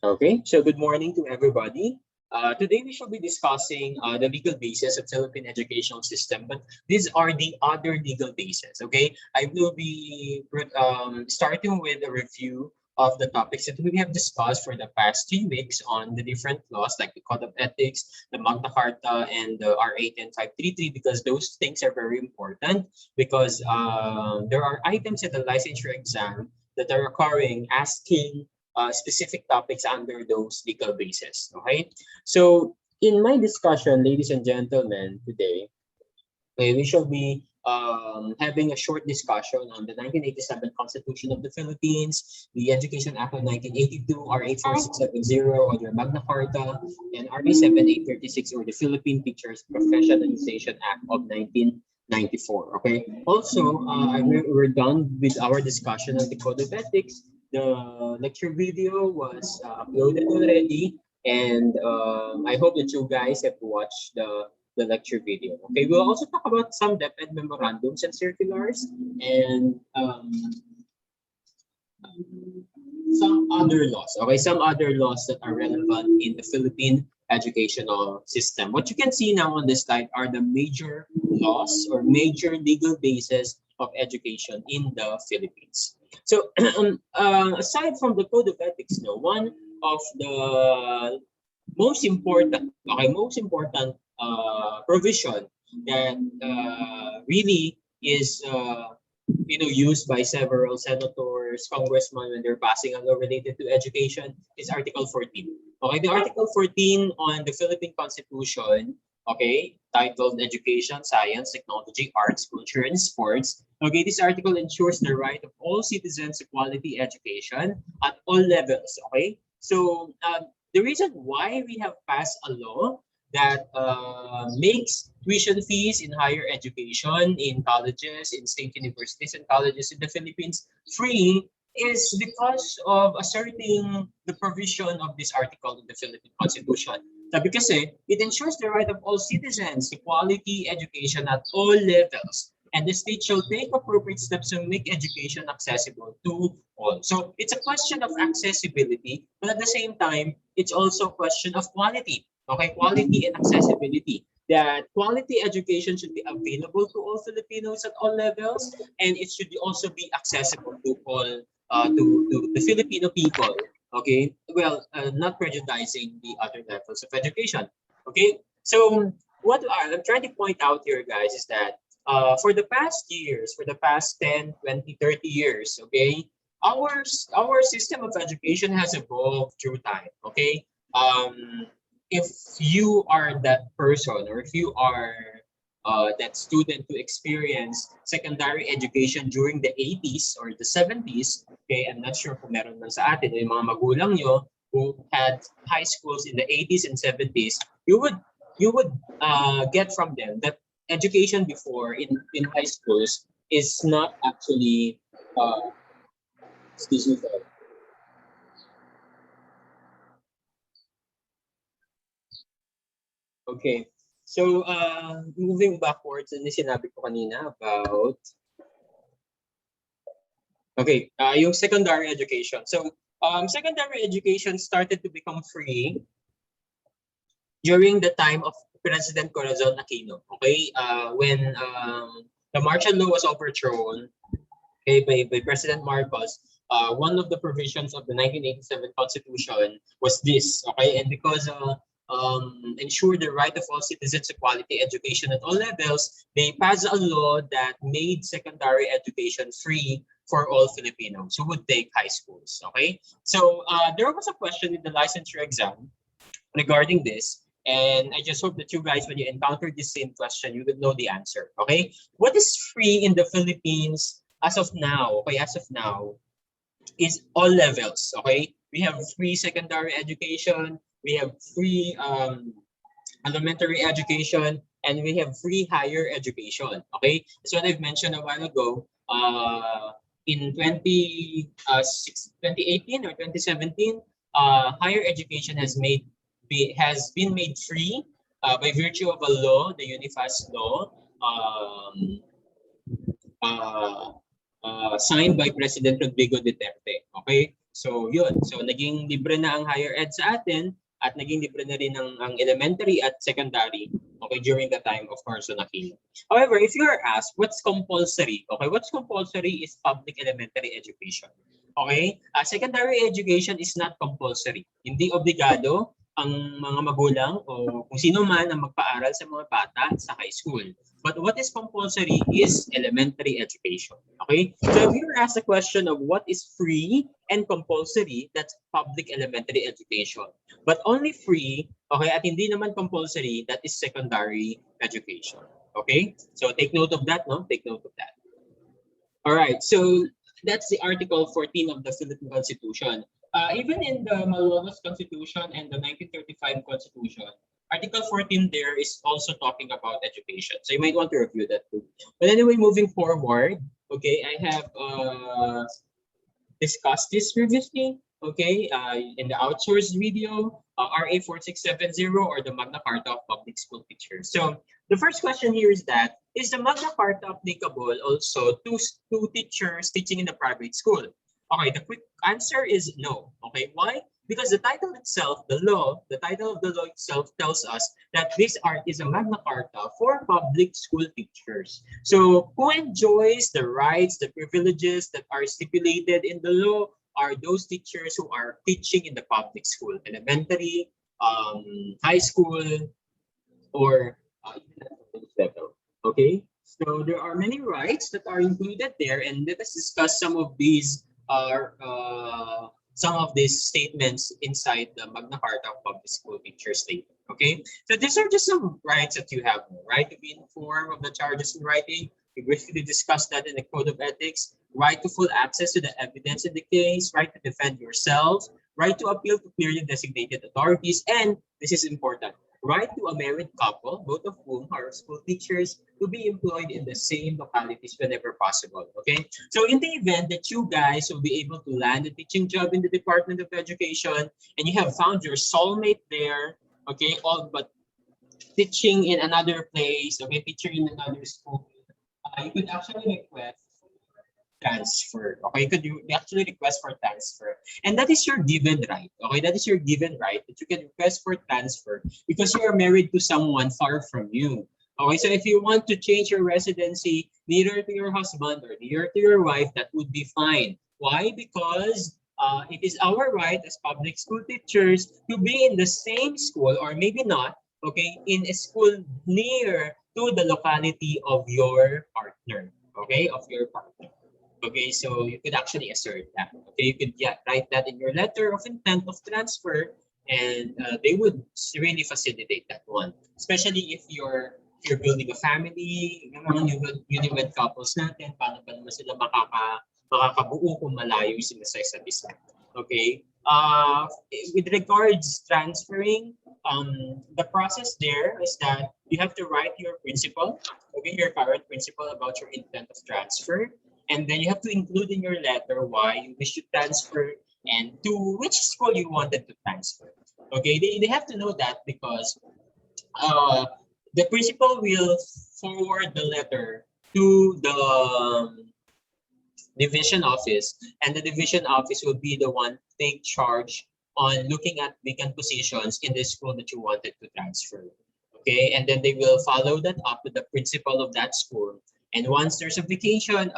Okay, so good morning to everybody. Today we shall be discussing the legal basis of Philippine educational system, but these are the other legal bases. Okay, I will be starting with a review of the topics that we have discussed for the past 3 weeks on the different laws like the Code of Ethics, the Magna Carta, and the R8 and 533, because those things are very important because there are items in the licensure exam that are occurring asking specific topics under those legal bases. Okay, so in my discussion, ladies and gentlemen, today we shall be having a short discussion on the 1987 Constitution of the Philippines, the Education Act of 1982, R84670, or the Magna Carta, and RA 7836, or the Philippine Teachers Professionalization Act of 1994. Okay. Also, we're done with our discussion on the Code of Ethics. The lecture video was uploaded already, and I hope that you guys have watched the lecture video. Okay, we'll also talk about some DepEd memorandums and circulars, and some other laws. Okay, some other laws that are relevant in the Philippine educational system. What you can see now on this slide are the major laws or major legal bases of education in the Philippines. So aside from the Code of Ethics, no, one of the most important provision that really is used by several senators, congressmen when they're passing a law related to education is Article 14. Okay, the Article 14 on the Philippine Constitution, okay, titled Education, Science, Technology, Arts, Culture, and Sports. Okay, this article ensures the right of all citizens to quality education at all levels. Okay, so the reason why we have passed a law that makes tuition fees in higher education, in colleges, in state universities and colleges in the Philippines free is because of asserting the provision of this article in the Philippine Constitution. Sabi kasi, it ensures the right of all citizens to quality education at all levels, and the state shall take appropriate steps to make education accessible to all. So it's a question of accessibility, but at the same time, it's also a question of quality. Okay, quality and accessibility. That quality education should be available to all Filipinos at all levels, and it should also be accessible to all to the Filipino people. Okay, well, not prejudicing the other levels of education. Okay, so what I'm trying to point out here, guys, is that for the past years, for the past 10, 20, 30 years, okay, our system of education has evolved through time. Okay, if you are that person, or if you are that student who experienced secondary education during the 80s or the 70s, okay, I'm not sure kung meron man sa atin, yung mga magulang nyo who had high schools in the 80s and 70s, you would get from them that education before in high schools is not actually, excuse me, okay. So, moving backwards, ano sinabi ko kanina about, okay, yung secondary education. So, secondary education started to become free during the time of President Corazon Aquino. Okay, when the martial law was overthrown, okay, by President Marcos, one of the provisions of the 1987 Constitution was this, okay, and because ensure the right of all citizens to quality education at all levels, they passed a law that made secondary education free for all Filipinos who would take high schools, okay? So there was a question in the licensure exam regarding this, and I just hope that you guys, when you encounter this same question, you will know the answer, okay? What is free in the Philippines as of now, okay, as of now, is all levels, okay? We have free secondary education, we have free elementary education, and we have free higher education, okay? That's what I've mentioned a while ago. In 2018 or 2017, higher education has been made free by virtue of a law, the Unifast law, uh, signed by President Rodrigo Duterte. Okay, So yun. So naging libre na ang higher ed sa atin at naging libre na rin ang elementary at secondary, okay, during the time of Corazon Aquino. However, if you are asked what's compulsory, okay, what's compulsory is public elementary education. Okay? Secondary education is not compulsory. Hindi obligado ang mga magulang o kung sino man ang magpaaral sa mga bata sa high school. But what is compulsory is elementary education. Okay? So if you're asked the question of what is free and compulsory, that's public elementary education. But only free, okay, at hindi naman compulsory, that is secondary education. Okay? So take note of that, no? Take note of that. All right, so that's the Article 14 of the Philippine Constitution. Even in the Malolos Constitution and the 1935 Constitution, Article 14 there is also talking about education. So you might want to review that too. But anyway, moving forward, okay, I have discussed this previously, okay, in the outsourced video, RA 4670 or the Magna Carta of Public School Teachers. So the first question here is that, is the Magna Carta applicable also to teachers teaching in the private school? Okay, the quick answer is no. Okay, why? Because the title itself, the title of the law itself tells us that this art is a Magna Carta for public school teachers. So who enjoys the rights, the privileges that are stipulated in the law are those teachers who are teaching in the public school, elementary, high school, or even at the level. Okay, so there are many rights that are included there, and let us discuss some of these statements inside the Magna Carta of Public School Teacher Statement. Okay, so these are just some rights that you have: right to be informed of the charges in writing. We briefly discussed that in the Code of Ethics. Right to full access to the evidence in the case. Right to defend yourself. Right to appeal to clearly designated authorities, and this is important: right to a married couple, both of whom are school teachers, to be employed in the same localities whenever possible. Okay, so in the event that you guys will be able to land a teaching job in the Department of Education and you have found your soulmate there, okay, all but teaching in another place, okay, teaching in another school, you could actually request transfer. Okay, you actually request for transfer, and that is your given right. Okay, that is your given right that you can request for transfer because you are married to someone far from you. Okay, so if you want to change your residency nearer to your husband or nearer to your wife, that would be fine. Why? Because it is our right as public school teachers to be in the same school, or maybe not, okay, in a school near to the locality of your partner, okay, of your partner. Okay, so you could actually assert that. Okay, you could write that in your letter of intent of transfer, and they would really facilitate that one. Especially if you're building a family, yung mga newlywed couples natin, paano ba naman sila makakabuo kung malayo sila sa isa't isa. Okay, with regards transferring, the process there is that you have to write your principal, okay, your current principal, about your intent of transfer. And then you have to include in your letter why you wish to transfer and to which school you wanted to transfer. Okay, they have to know that because the principal will forward the letter to the division office, and the division office will be the one to take charge on looking at vacant positions in the school that you wanted to transfer. Okay, and then they will follow that up with the principal of that school. And once there's a vacant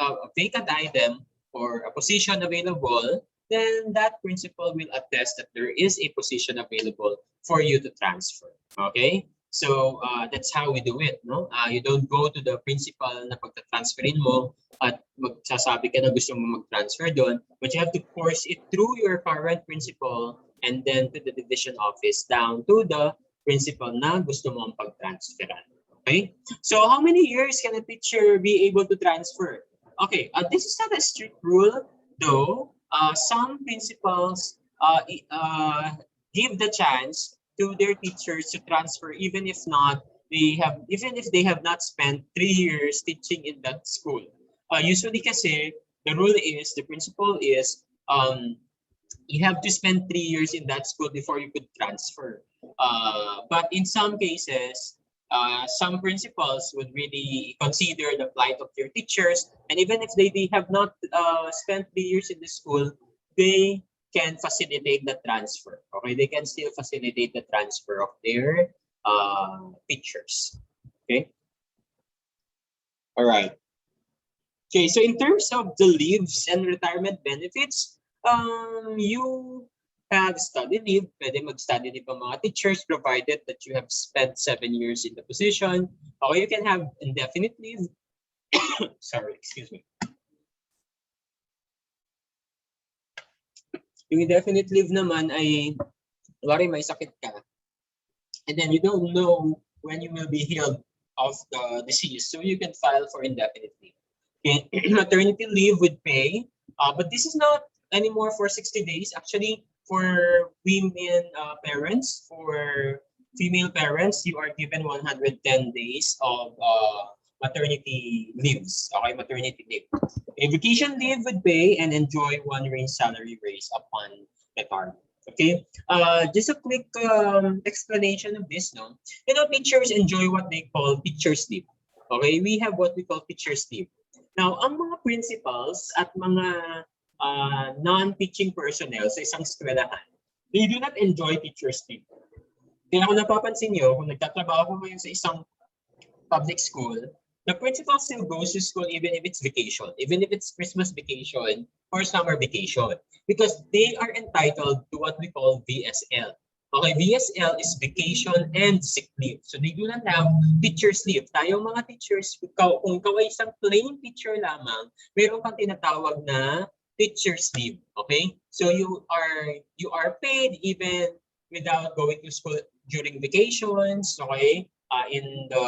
item or a position available, then that principal will attest that there is a position available for you to transfer. Okay? So that's how we do it, no? You don't go to the principal na pagta-transferin mo at magsasabi ka na gusto mo mag-transfer doon, but you have to course it through your current principal and then to the division office down to the principal na gusto mo ang pag-transferan. Okay, so how many years can a teacher be able to transfer? Okay, this is not a strict rule, though. Some principals give the chance to their teachers to transfer, even if they have not spent 3 years teaching in that school. Usually, kasi the rule is the principal is you have to spend 3 years in that school before you could transfer. But in some cases, some principals would really consider the plight of their teachers, and even if they have not spent 3 years in the school, they can facilitate the transfer. Okay, they can still facilitate the transfer of their teachers. Okay. All right. Okay, so in terms of the leaves and retirement benefits, you have study leave. Pwede mag-study leave ang mga teachers provided that you have spent 7 years in the position. Okay, you can have indefinite leave. Sorry, excuse me. Yung indefinite leave naman ay, wari may sakit ka, and then you don't know when you will be healed of the disease, so you can file for indefinite leave. Okay. Maternity leave with pay, but this is not anymore for 60 days. Actually, for women parents, for female parents, you are given 110 days of maternity leaves. Okay, maternity leave. A vacation leave with pay and enjoy one range salary raise upon retirement. Okay, just a quick explanation of this. No, you know, teachers enjoy what they call teachers leave. Okay, we have what we call teachers leave. Now, ang mga principals at mga non-teaching personnel sa isang eskwelahan, they do not enjoy teachers leave. Kaya kung napapansin nyo, kung nagtatrabaho ko ngayon sa isang public school, the principal still goes to school even if it's vacation, even if it's Christmas vacation or summer vacation, because they are entitled to what we call VSL. Okay, VSL is vacation and sick leave. So they do not have teacher's leave. Tayong mga teachers, kung ikaw ay isang plain teacher lamang, meron kang tinatawag na teacher's leave. Okay? So you are paid even without going to school during vacations. Okay? In the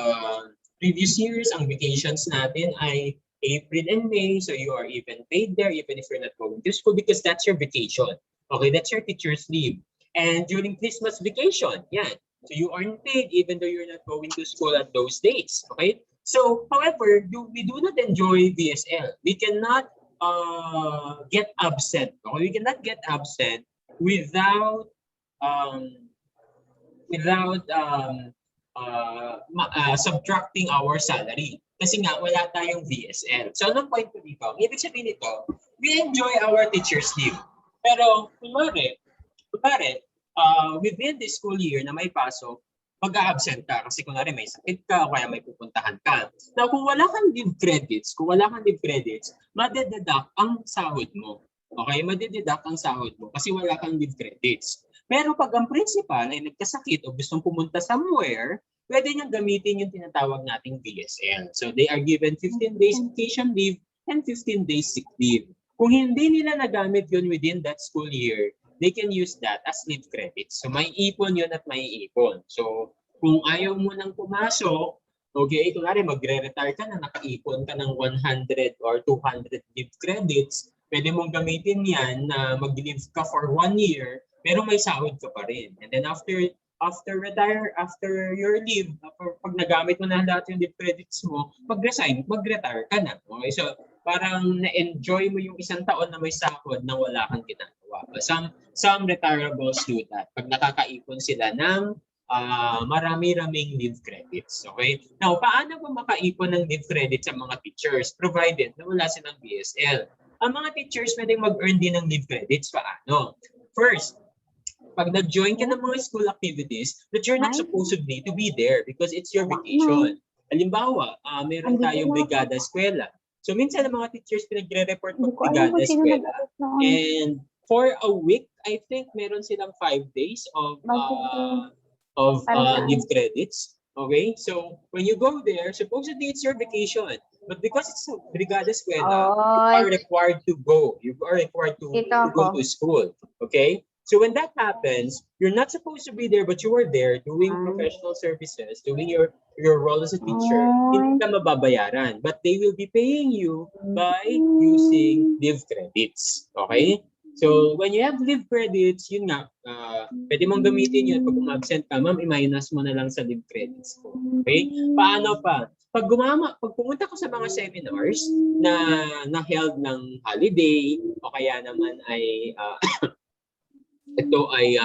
previous years, ang vacations natin ay April and May. So you are even paid there even if you're not going to school because that's your vacation. Okay, that's your teacher's leave. And during Christmas vacation, yeah. So you aren't paid even though you're not going to school at those days. Okay. So, however, we do not enjoy VSL. We cannot get absent. Okay? We cannot get absent without subtracting our salary. Kasi nga, wala tayong VSL. So, anong point ko dito? Ibig sabihin nito, we enjoy our teacher's leave. Pero, kunwari, within the school year na may pasok, mag-a-absent ka kasi kunwari may sakit ka o kaya may pupuntahan ka. Now, kung wala kang leave credits, madededuct ang sahod mo. Okay, madededuct ang sahod mo kasi wala kang leave credits. Pero pag ang principal ay nagkasakit o gustong pumunta somewhere, pwede niyang gamitin yung tinatawag nating VSL. So they are given 15 days vacation leave and 15 days sick leave. Kung hindi nila nagamit yun within that school year, they can use that as leave credits. So may ipon yun at may ipon. So kung ayaw mo nang pumasok, okay, kunwari magre-retire ka na, nakaipon ka ng 100 or 200 leave credits, pwede mong gamitin yan na mag-leave ka for 1 year, pero may sahod ka pa rin. And then after your leave, pag nagamit mo na lahat yung leave credits mo, mag-retire ka na. Okay, so parang na-enjoy mo yung isang taon na may sahod na wala kang ginagawa. Some retirables do that. Pag nakakaipon sila ng marami-raming leave credits. Okay? Now, paano ba makaipon ng leave credits sa mga teachers provided na wala silang BSL? Ang mga teachers pwedeng mag-earn din ng leave credits. Paano? First, pag nag-join ka ng mga school activities that you're not supposedly to be there because it's your vacation. Halimbawa, meron tayong brigada eskwela. So minsan ang mga teachers pinagre-report ng brigada eskwela. And for a week, I think meron silang 5 days of leave credits. Okay? So when you go there, supposedly it's your vacation. But because it's a brigada eskwela, you are required to go. You are required to go to school. Okay? So when that happens, you're not supposed to be there, but you were there doing professional services, doing your role as a teacher. Hindi ka mababayaran, but they will be paying you by using leave credits. Okay? So when you have leave credits, yun nga, pwede mong gamitin yun. Pag umabsent ka, ma'am, i-minus mo na lang sa leave credits ko. Okay? Paano pa? Pag pumunta ko sa mga seminars na held ng holiday, o kaya naman ay ito ay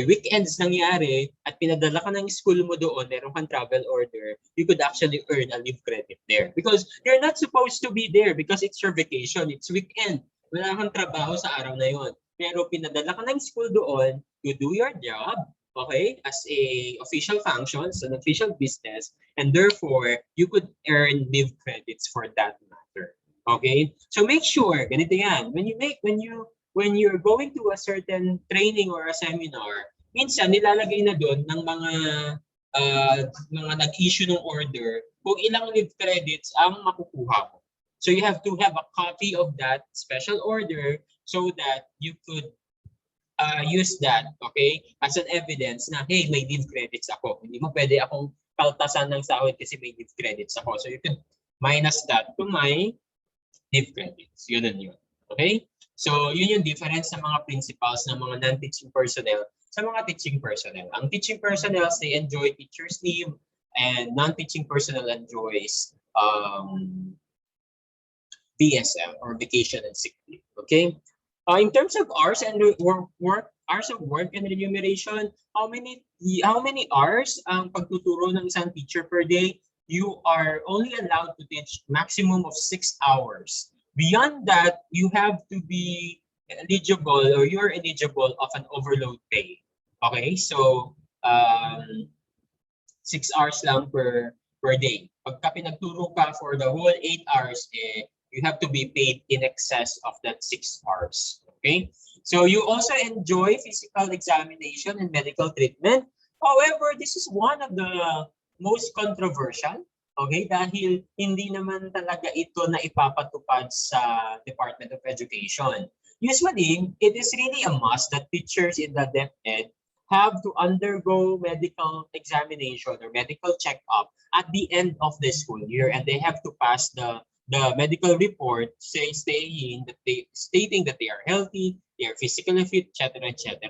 weekends nangyari at pinadala ka ng school mo doon, meron kang travel order, you could actually earn a leave credit there. Because you're not supposed to be there because it's your vacation, it's weekend. Wala kang trabaho sa araw na yon. pero pinadala ka ng school doon to do your job, okay, as a official function, as an official business, and therefore, you could earn leave credits for that matter. Okay? So make sure, ganito yan, when you're going to a certain training or a seminar, minsan nilalagay na doon ng mga nag-issue ng order kung ilang leave credits ang makukuha mo. So you have to have a copy of that special order so that you could use that, okay, as an evidence na, hey, may leave credits ako. Hindi mo pwede akong kaltasan ng sahod kasi may leave credits ako. So you could minus that to my leave credits. Yun and yun. Okay? So yun yung difference sa mga principals ng mga non-teaching personnel sa mga teaching personnel. Ang teaching personnel, they enjoy teacher's leave, and non-teaching personnel enjoys VSM or vacation and sick leave. Okay? In terms of hours and hours of work and remuneration, how many hours ang pagtuturo ng isang teacher per day? You are only allowed to teach maximum of 6 hours. Beyond that, you have to be eligible, or you're eligible of an overload pay. Okay, so 6 hours lang per day. Pagka pinagturo ka for the whole 8 hours, you have to be paid in excess of that 6 hours. Okay? So you also enjoy physical examination and medical treatment. However, this is one of the most controversial. Okay? Dahil hindi naman talaga ito na ipapatupad sa Department of Education. Usually, it is really a must that teachers in the DepEd have to undergo medical examination or medical checkup at the end of the school year, and they have to pass the medical report stating that they are healthy, they are physically fit, etc., etc.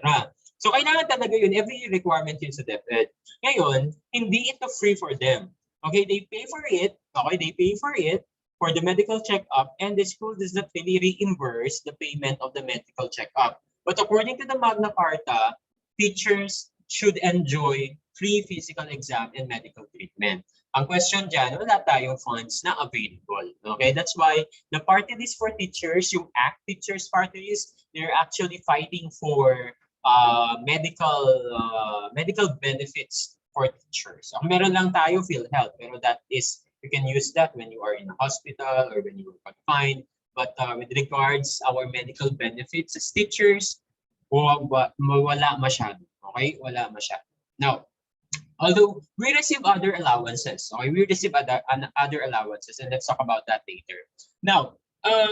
So kailangan talaga yun, every requirement yun sa DepEd. Ngayon, hindi ito free for them. Okay, they pay for it. Okay, they pay for it for the medical checkup, and the school does not really reimburse the payment of the medical checkup. But according to the Magna Carta, teachers should enjoy free physical exam and medical treatment. Ang question dyan, wala tayong funds na available. Okay, that's why the party list for teachers, yung ACT Teachers Party List, they're actually fighting for medical benefits for teachers. Ang meron lang tayo, PhilHealth, pero that is, you can use that when you are in a hospital or when you are confined. But with regards our medical benefits as teachers, wala masyado. Okay? Wala masyado. Now, although we receive other allowances, okay, we receive other allowances, and let's talk about that later. Now,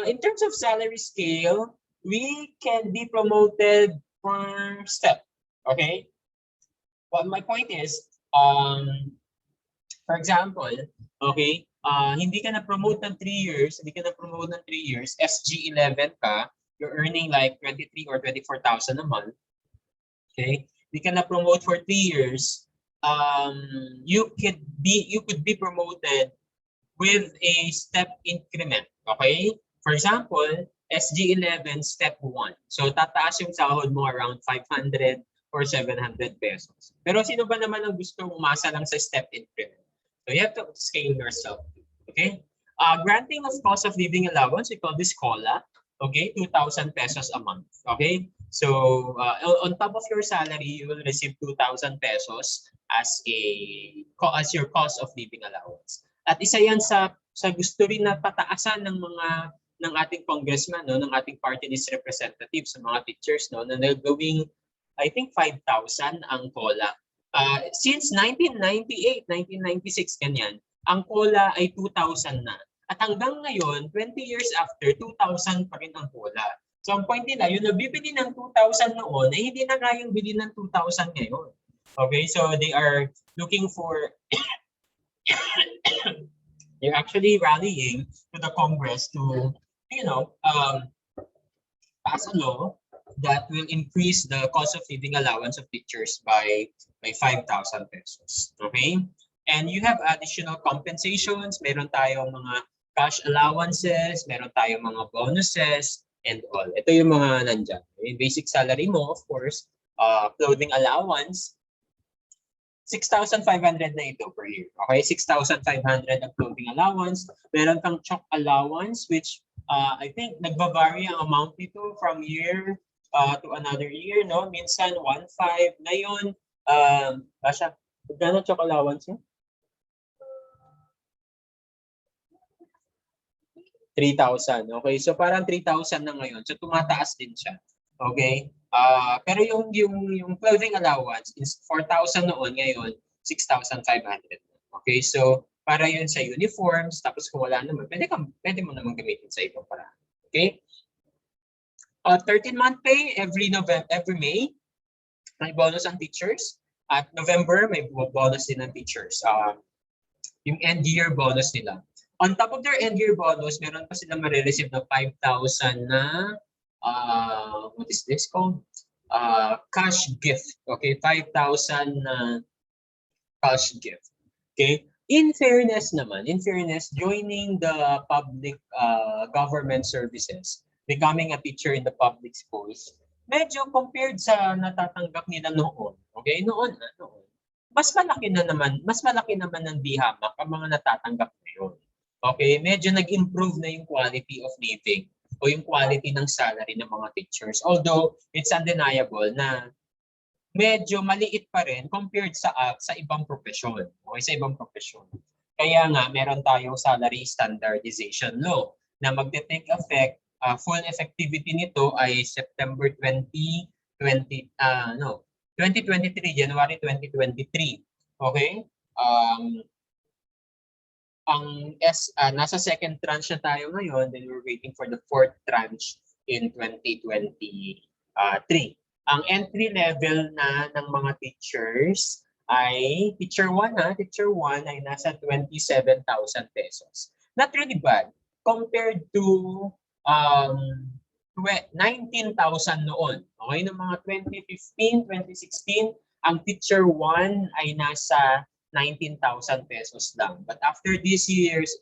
in terms of salary scale, we can be promoted per step, okay? But my point is, for example, okay, hindi ka na-promote ng 3 years, SG11 ka, you're earning like 23 or 24,000 a month, okay? Hindi ka na-promote for 3 years, you could be promoted with a step increment, okay? For example, SG11 step 1. So tataas yung sahod mo around 500 or 700 pesos. Pero sino ba naman ang gusto umasa lang sa step increment? So you have to scale yourself, okay? Granting of cost of living allowance, we call this COLA, okay? 2,000 pesos a month, okay? So on top of your salary, you will receive 2,000 pesos as your cost of living allowance. At isa yan sa gusto rin na pataasan ng ating congressman, no, ng ating party list representatives sa mga teachers, no, na nagawing I think 5,000 ang COLA. Since 1998, 1996 ganyan, ang COLA ay 2,000 na. At hanggang ngayon, 20 years after, 2,000 pa rin ang COLA. So ang point nila, yung nabibili ng 2,000 noon, ay hindi na kayang bili ng 2,000 ngayon. Okay, so they are looking for, they're actually rallying to the Congress to, pass a law that will increase the cost of living allowance of teachers by 5,000 pesos. Okay? And you have additional compensations. Meron tayong mga cash allowances, meron tayong mga bonuses, and all. Ito yung mga nandyan. Yung basic salary mo, of course, clothing allowance, 6,500 na ito per year. Okay? 6,500 ang clothing allowance. Meron kang chalk allowance, which I think nagba-vary ang amount nito from year to another year, no? Minsan 1.5. Ngayon, Basha, magkano chok allowance niya? 3,000. Okay, so parang 3,000 na ngayon. So tumataas din siya. Okay? Pero yung clothing allowance is 4,000 noon, ngayon 6,500. Okay, so para yun sa uniforms, tapos kung wala naman, pwede mo naman gamitin sa ibang paraan. Okay? 13-month pay every May. May bonus ang teachers. At November, may bonus din ang teachers. Yung end year bonus nila. On top of their end year bonus, meron pa silang marireceive na 5,000 na what is this called? Cash gift. Okay, 5,000 na cash gift. Okay? In fairness, joining the public government services, becoming a teacher in the public schools, medyo compared sa natatanggap nila noon. Okay, noon. Mas malaki naman ng dihamak ang mga natatanggap ngayon. Okay, medyo nag-improve na yung quality of living o yung quality ng salary ng mga teachers. Although it's undeniable na medyo maliit pa rin compared sa ibang profesyon. Okay, sa ibang profesyon. Kaya nga meron tayong salary standardization law na magte-take effect, full effectivity nito ay September 2023, January 2023. Okay? Nasa second tranche na tayo ngayon, then we're waiting for the fourth tranche in 2023. Ang entry level na ng mga teachers ay teacher 1 ay nasa 27,000 pesos. Not really bad compared to 19,000 noon. Okay, noong mga 2015, 2016, ang teacher 1 ay nasa 19,000 pesos lang. But after 2 years,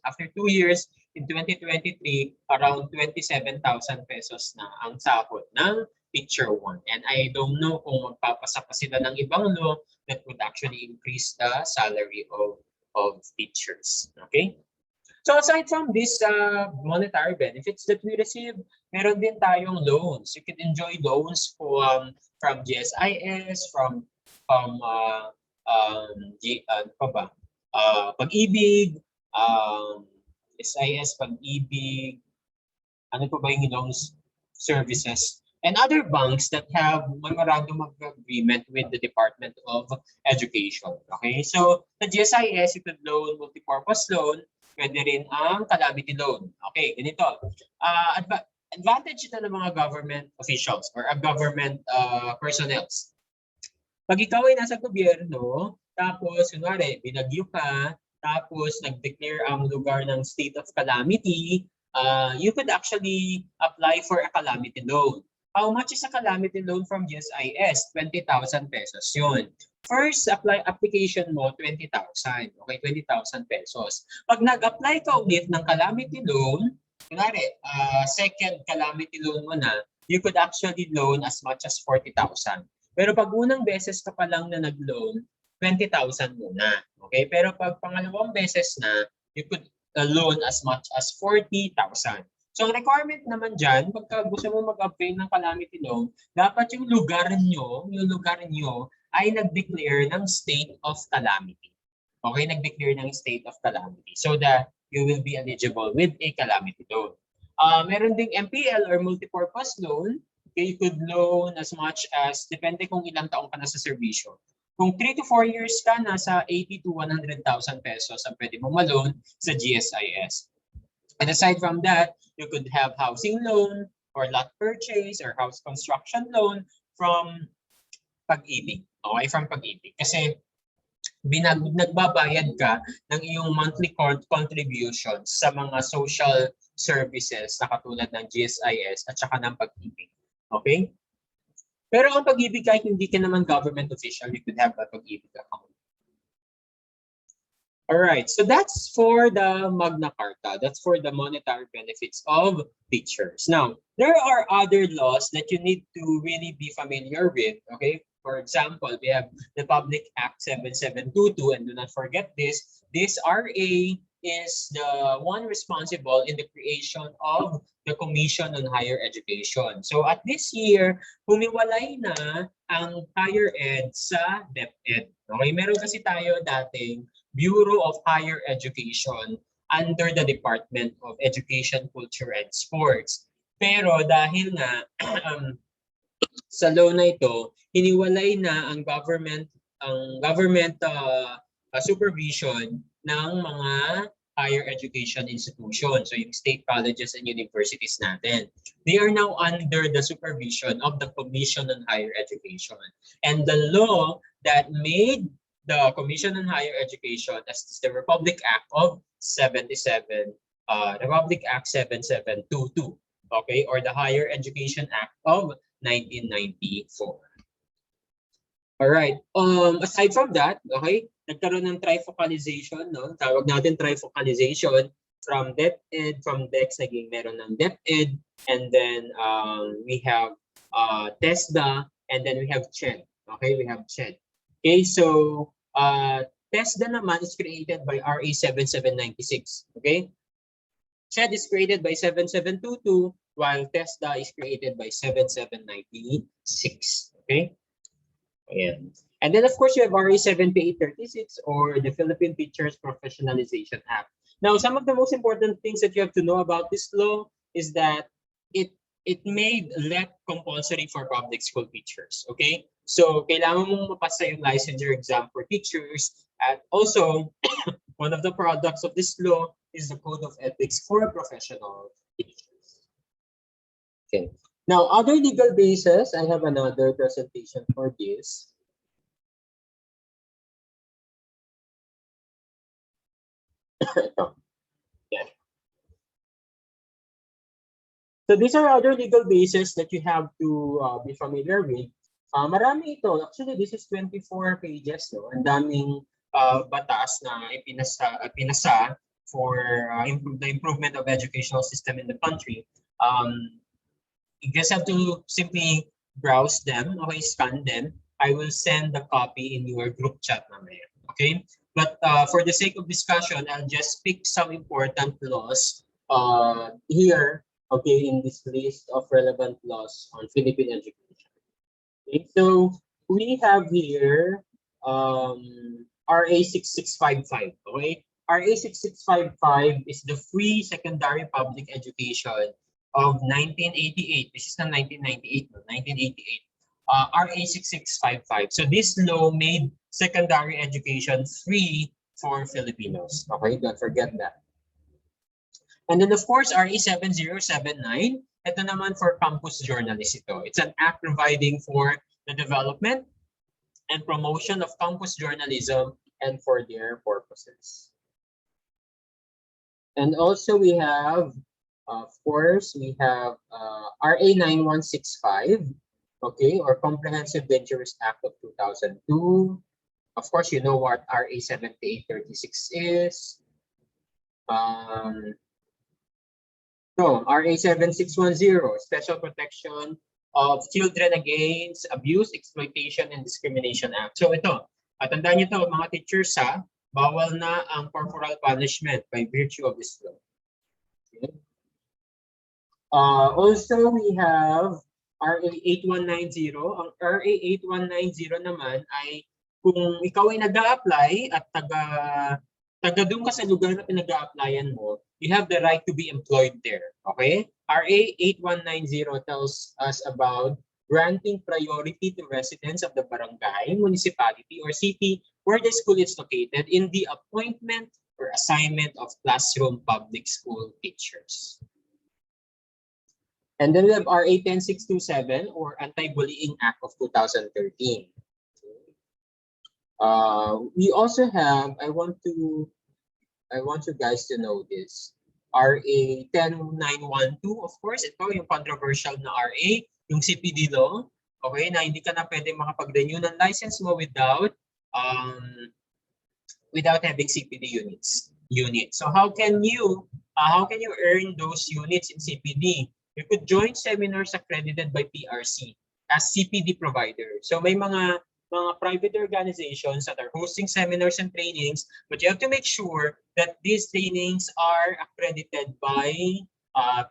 in 2023, around 27,000 pesos na ang sahod ng teacher 1. And I don't know kung magpapasa pa sila ng ibang law that would actually increase the salary of teachers. Okay? So aside from this monetary benefits that we receive, meron din tayong loans. You can enjoy loans from GSIS, from Pag-ibig, SIS, Pag-ibig, ano pa ba yung loans services, and other banks that have memorandum of agreement with the Department of Education. Okay, so the GSIS, you could loan multipurpose loan, pwede rin ang calamity loan. Okay, ganito. Advantage ito ng mga government officials or government personnel. Pag ikaw ay nasa gobyerno, tapos kunwari binagyo ka, tapos nag-declare ang lugar ng state of calamity, you could actually apply for a calamity loan. How much is a calamity loan from GSIS? 20,000 pesos yun. First application mo, 20,000. Okay, 20,000 pesos. Pag nag-apply ka ulit ng calamity loan, kunwari, second calamity loan mo na, you could actually loan as much as 40,000. Pero pag unang beses ka pa lang na nag-loan, 20,000 muna. Okay? Pero pag pangalawang beses na, you could loan as much as 40,000. So ang requirement naman dyan, pagka gusto mo mag-avail ng calamity loan, dapat yung lugar nyo ay nag-declare ng state of calamity. Okay? Nag-declare ng state of calamity so that you will be eligible with a calamity loan. Meron ding MPL or multipurpose loan. Okay, you could loan as much as, depende kung ilang taong ka na sa serbisyo. Kung 3 to 4 years ka, nasa 80 to 100,000 pesos ang pwede mong ma-loan sa GSIS. And aside from that, you could have housing loan or lot purchase or house construction loan from Pag-ibig. Okay, from Pag-ibig. Kasi nagbabayad ka ng iyong monthly contributions sa mga social services na katulad ng GSIS at saka ng Pag-ibig. Okay? Pero ang Pag-ibig, kahit hindi ka naman government official, you could have a Pag-ibig account. Alright, so that's for the Magna Carta. That's for the monetary benefits of teachers. Now, there are other laws that you need to really be familiar with. Okay? For example, we have the Public Act 7722, and do not forget this. This RA is the one responsible in the creation of the Commission on Higher Education. So at this year, humiwalay na ang higher ed sa DepEd. Okay, meron kasi tayo dating Bureau of Higher Education under the Department of Education, Culture, and Sports. Pero dahil nga sa law na ito, hiniwalay na ang government supervision ng mga higher education institutions. So yung state colleges and universities natin. They are now under the supervision of the Commission on Higher Education. And the law that made the Commission on Higher Education as the Republic Act of 77, Republic Act 7722, okay, or the Higher Education Act of 1994. All right. Aside from that, okay, nagkaroon ng trifocalization, no? Tawag natin trifocalization from DepEd, from DEX naging meron ng DepEd, and then we have TESDA, and then we have CHED. Okay, we have CHED. Okay, so TESDA naman is created by RA 7796. Okay, CHED is created by 7722, while TESDA is created by 7796. Okay. Ayan. And then of course you have RA 7836 or the Philippine Teachers Professionalization Act. Now, some of the most important things that you have to know about this law is that it made LEP compulsory for public school teachers. Okay? So, kailangan mong mapasa yung licensure exam for teachers. And also, one of the products of this law is the Code of Ethics for professional teachers. Okay. Now, other legal bases, I have another presentation for this. Yeah. So these are other legal bases that you have to be familiar with. Marami ito. Actually, this is 24 pages. No? Ang daming batas na ipinasa for the improvement of educational system in the country. You just have to simply browse them, okay, scan them. I will send the copy in your group chat mamaya, okay? But for the sake of discussion, I'll just pick some important laws here, okay, in this list of relevant laws on Philippine education. Okay, so we have here RA 6655, okay? RA 6655 is the Free Secondary Public Education of 1988. This is not 1998, no, 1988. RA 6655. So this law made secondary education free for Filipinos. Okay, don't forget that. And then of course, RA 7079. Ito naman for campus journalists ito. It's an act providing for the development and promotion of campus journalism and for their purposes. And also we have, of course, we have RA 9165, okay, or Comprehensive Dangerous Act of 2002. Of course, you know what RA 7836 is. RA 7610, Special Protection of Children Against Abuse, Exploitation, and Discrimination Act. So ito, tandaan niyo ito mga teachers ha, bawal na ang corporal punishment by virtue of this law. Okay. Also, we have RA 8190. Ang RA 8190 naman ay kung ikaw ay nag-a-apply at taga doon ka sa lugar na pinag-a-applyan mo, you have the right to be employed there. Okay? RA 8190 tells us about granting priority to residents of the barangay, municipality, or city where the school is located in the appointment or assignment of classroom public school teachers. And then we have RA 10627 or Anti-Bullying Act of 2013. We also have, I want you guys to know this, RA 10912, of course, ito yung controversial na RA, yung CPD law, okay, na hindi ka na pwede makapag-renew ng license mo without having CPD units. So how can you earn those units in CPD? You could join seminars accredited by PRC as CPD provider. So may mga mga private organizations that are hosting seminars and trainings, but you have to make sure that these trainings are accredited by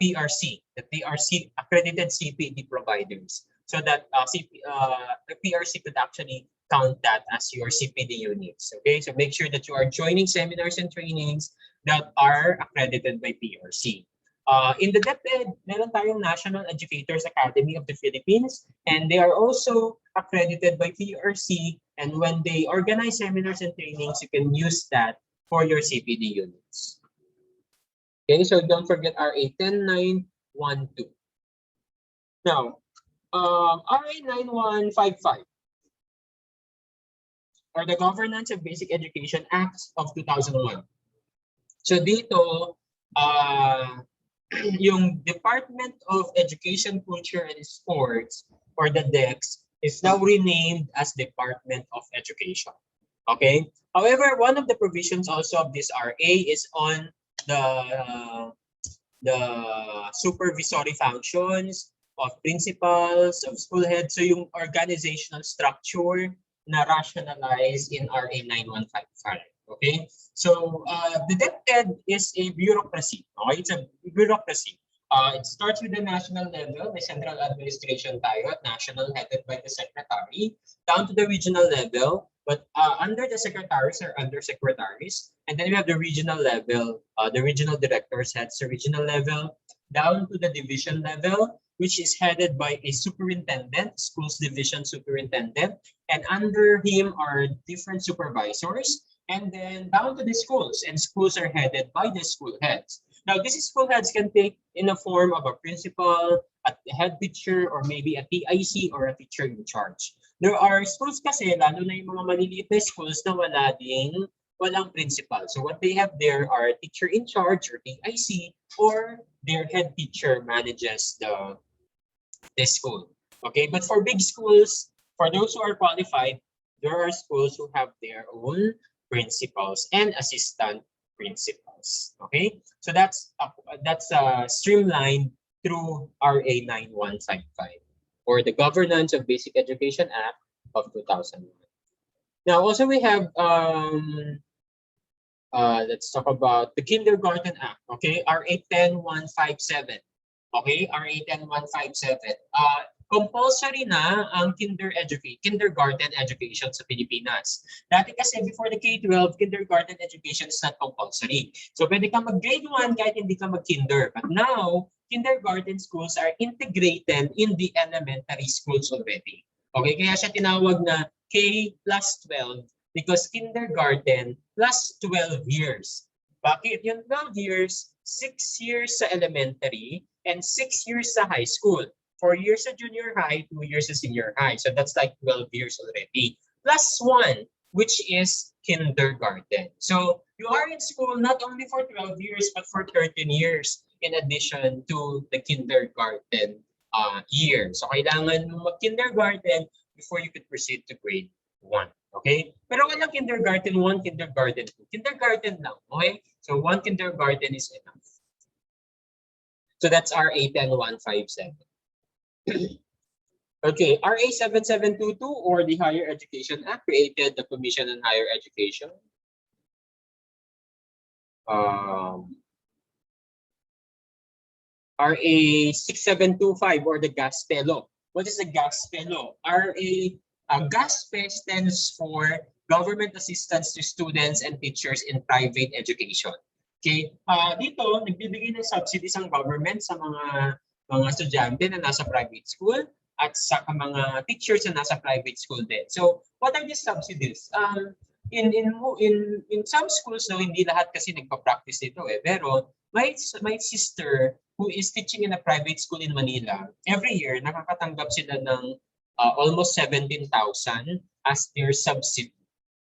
PRC, the PRC accredited CPD providers, so that the PRC could actually count that as your CPD units. Okay, so make sure that you are joining seminars and trainings that are accredited by PRC. In the DepEd, meron tayong National Educators Academy of the Philippines, and they are also accredited by PRC. And when they organize seminars and trainings, you can use that for your CPD units. Okay, so don't forget RA 10912. Now, RA 9155, or the Governance of Basic Education Act of 2001. So dito, yung Department of Education, Culture, and Sports, or the DEX, is now renamed as Department of Education. Okay? However, one of the provisions also of this RA is on the supervisory functions of principals, of school heads. So yung organizational structure na rationalized in RA 9155. Okay? So the DepEd is a bureaucracy. Okay? It's a bureaucracy. It starts with the national level, the central administration tayo at national, headed by the secretary, down to the regional level. But under the secretaries or undersecretaries, and then we have the regional level, the regional directors heads the regional level, down to the division level, which is headed by a superintendent, schools division superintendent, and under him are different supervisors, and then down to the schools, and schools are headed by the school heads. Now, these school heads can take in the form of a principal, a head teacher, or maybe a TIC or a teacher in charge. There are schools kasi, lalo na yung mga maliliit na schools na walang principal. So what they have there are teacher in charge or TIC, or their head teacher manages the school. Okay, but for big schools, for those who are qualified, there are schools who have their own principals and assistant principals. Okay, so that's streamlined through RA 9155, or the Governance of Basic Education Act of 2001. Now, also we have let's talk about the Kindergarten Act. Okay, RA 10157. Okay, RA 10157. Compulsory na ang kindergarten education sa Pilipinas. Dati kasi before the K-12, kindergarten education is not compulsory. So pwede ka mag-grade 1 kahit hindi ka mag-kinder. But now, kindergarten schools are integrated in the elementary schools already. Okay, kaya siya tinawag na K plus 12 because kindergarten plus 12 years. Bakit? Yung 12 years, 6 years sa elementary and 6 years sa high school. 4 years sa junior high, 2 years sa senior high. So that's like 12 years already. Plus 1, which is kindergarten. So you are in school not only for 12 years, but for 13 years in addition to the kindergarten year. So kailangan mo mag-kindergarten before you could proceed to grade 1. Okay? Pero walang kindergarten 1, kindergarten 2. Kindergarten lang. Okay? So 1 kindergarten is enough. So that's RA 10157. Okay, RA 7722, or the Higher Education Act, created the Commission on Higher Education. RA 6725, or the GASPE law. What is the GASPE law? GASPE stands for Government Assistance to Students and Teachers in Private Education. Okay, dito nagbibigay ng subsidies ang government sa mga estudyante na nasa private school at sa mga teachers na nasa private school din. So, what are these subsidies? In some schools, no, hindi lahat kasi nagpa-practice dito pero my sister who is teaching in a private school in Manila, every year nakakatanggap sila ng almost 17,000 as their subsidy.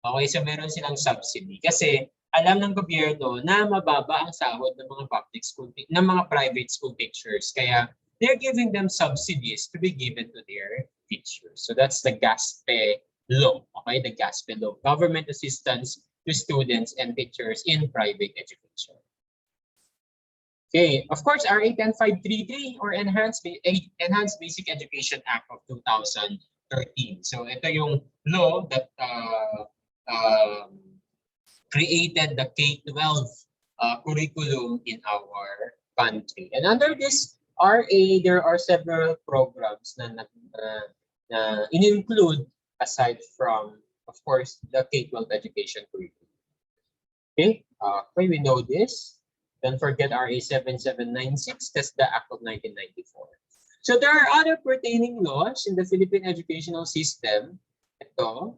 Okay, so meron silang subsidy kasi alam ng gobyerno na mababa ang sahod ng mga public school, ng mga private school teachers. Kaya they're giving them subsidies to be given to their teachers. So that's the GASPE law. Okay, the GASPE law, Government Assistance to Students and Teachers in Private Education. Okay, of course, RA 10533, or Enhanced Basic Education Act of 2001. 13. So ito yung law that um, created the K-12 curriculum in our country. And under this RA, there are several programs na include aside from, of course, the K-12 education curriculum. Okay, okay, we know this. Don't forget RA 7796, that's the Act of 1994. So there are other pertaining laws in the Philippine educational system. Ito,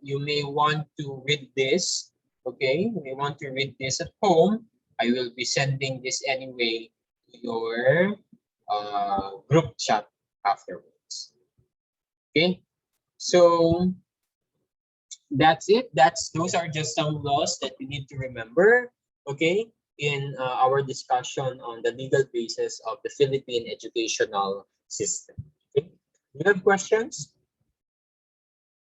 you may want to read this, okay? You may want to read this at home. I will be sending this anyway to your group chat afterwards. Okay, so that's it. Those are just some laws that you need to remember, okay, in our discussion on the legal basis of the Philippine educational system. Okay, do you have questions?